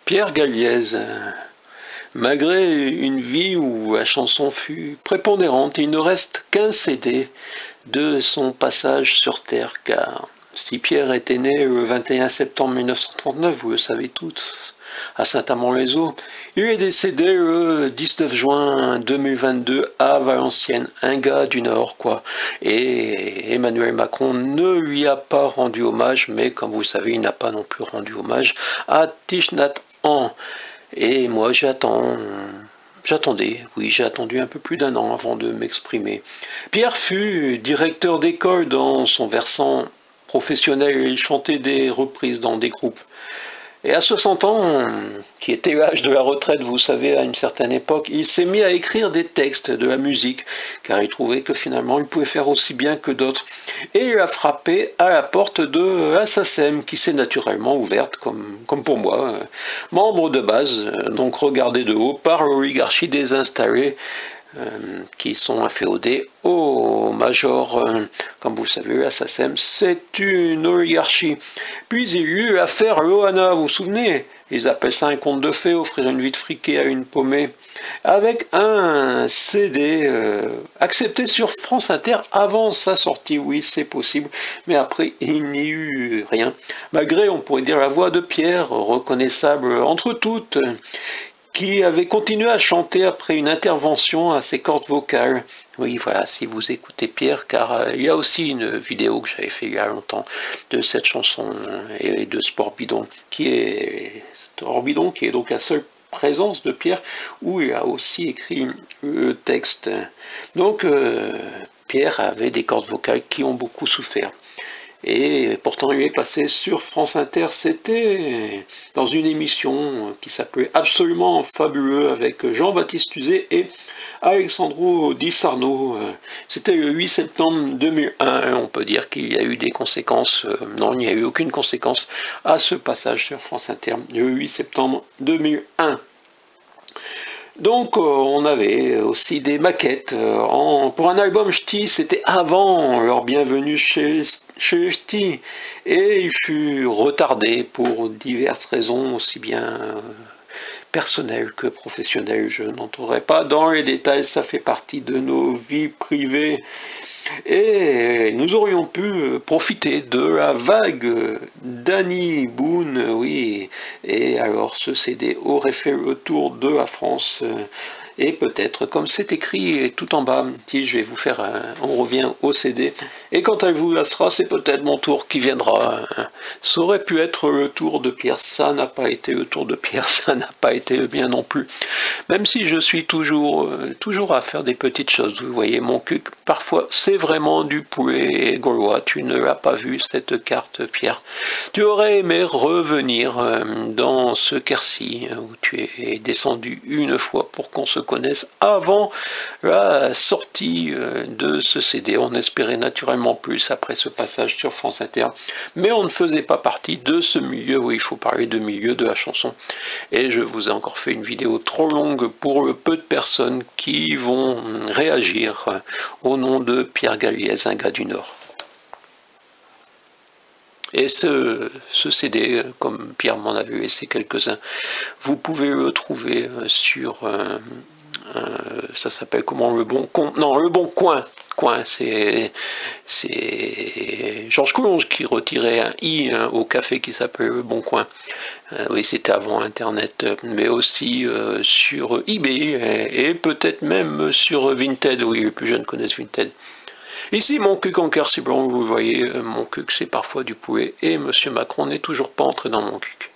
Pierre Galliez, malgré une vie où la chanson fut prépondérante, il ne reste qu'un CD de son passage sur Terre, car si Pierre était né le 21 septembre 1939, vous le savez tous, à Saint-Amand-les-Eaux, il est décédé le 19 juin 2022 à Valenciennes, un gars du Nord, quoi. Et Emmanuel Macron ne lui a pas rendu hommage, mais comme vous le savez, il n'a pas non plus rendu hommage à Thich Nhat Hanh. Et moi j'attendais, oui, j'ai attendu un peu plus d'un an avant de m'exprimer. Pierre fut directeur d'école dans son versant professionnel et il chantait des reprises dans des groupes. Et à 60 ans, qui était l'âge de la retraite, vous savez, à une certaine époque, il s'est mis à écrire des textes, de la musique, car il trouvait que finalement il pouvait faire aussi bien que d'autres. Et il a frappé à la porte de la SACEM, qui s'est naturellement ouverte, comme pour moi, membre de base, donc regardé de haut par l'oligarchie désinstallée, qui sont inféodés au major. Comme vous le savez, la SACEM, c'est une oligarchie. Puis il y a eu l'affaire Loana, vous vous souvenez? Ils appellent ça un conte de fées, offrir une vie de friquée à une paumée, avec un CD accepté sur France Inter avant sa sortie. Oui, c'est possible, mais après, il n'y eut rien. Malgré, on pourrait dire, la voix de Pierre, reconnaissable entre toutes, qui avait continué à chanter après une intervention à ses cordes vocales. Oui, voilà, si vous écoutez Pierre, car il y a aussi une vidéo que j'avais fait il y a longtemps de cette chanson et de Sport Bidon, qui est donc la seule présence de Pierre, où il a aussi écrit le texte. Donc, Pierre avait des cordes vocales qui ont beaucoup souffert. Et pourtant, il est passé sur France Inter, c'était dans une émission qui s'appelait Absolument Fabuleux avec Jean-Baptiste Uzet et Alexandro Di Sarno. C'était le 8 septembre 2001. On peut dire qu'il y a eu des conséquences. Non, il n'y a eu aucune conséquence à ce passage sur France Inter, le 8 septembre 2001. Donc on avait aussi des maquettes. Pour un album Ch'ti, c'était avant leur bienvenue chez Ch'ti. Et il fut retardé pour diverses raisons, aussi bien personnelles que professionnelles. Je n'entrerai pas dans les détails, ça fait partie de nos vies privées. Et nous aurions pu profiter de la vague Danny Boone, oui, et alors ce CD aurait fait le tour de la France, et peut-être, comme c'est écrit tout en bas, si je vais vous faire on revient au CD, et quand elle vous lassera, c'est peut-être mon tour qui viendra. Ça aurait pu être le tour de Pierre, ça n'a pas été le tour de Pierre, ça n'a pas été le mien non plus, même si je suis toujours à faire des petites choses. Vous voyez mon cul, parfois c'est vraiment du poulet gaulois. Tu ne l'as pas vu cette carte, Pierre. Tu aurais aimé revenir dans ce Quercy où tu es descendu une fois pour qu'on se connaisse avant la sortie de ce CD. On espérait naturellement plus après ce passage sur France Inter, mais on ne faisait pas partie de ce milieu où il faut parler de milieu de la chanson. Et je vous ai encore fait une vidéo trop longue pour le peu de personnes qui vont réagir au nom de Pierre Galliez, un gars du Nord. Et ce CD, comme Pierre m'en avait laissé quelques-uns, vous pouvez le trouver sur... ça s'appelle comment, Le Bon Coin? Non, Le Bon Coin. C'est Georges Collonges qui retirait un i au café qui s'appelait Le Bon Coin. Oui, c'était avant Internet, mais aussi sur eBay et peut-être même sur Vinted. Oui, les plus jeunes connaissent Vinted. Ici, mon cuc en Quercy blanc, vous voyez, mon cuc c'est parfois du poulet et Monsieur Macron n'est toujours pas entré dans mon cuc.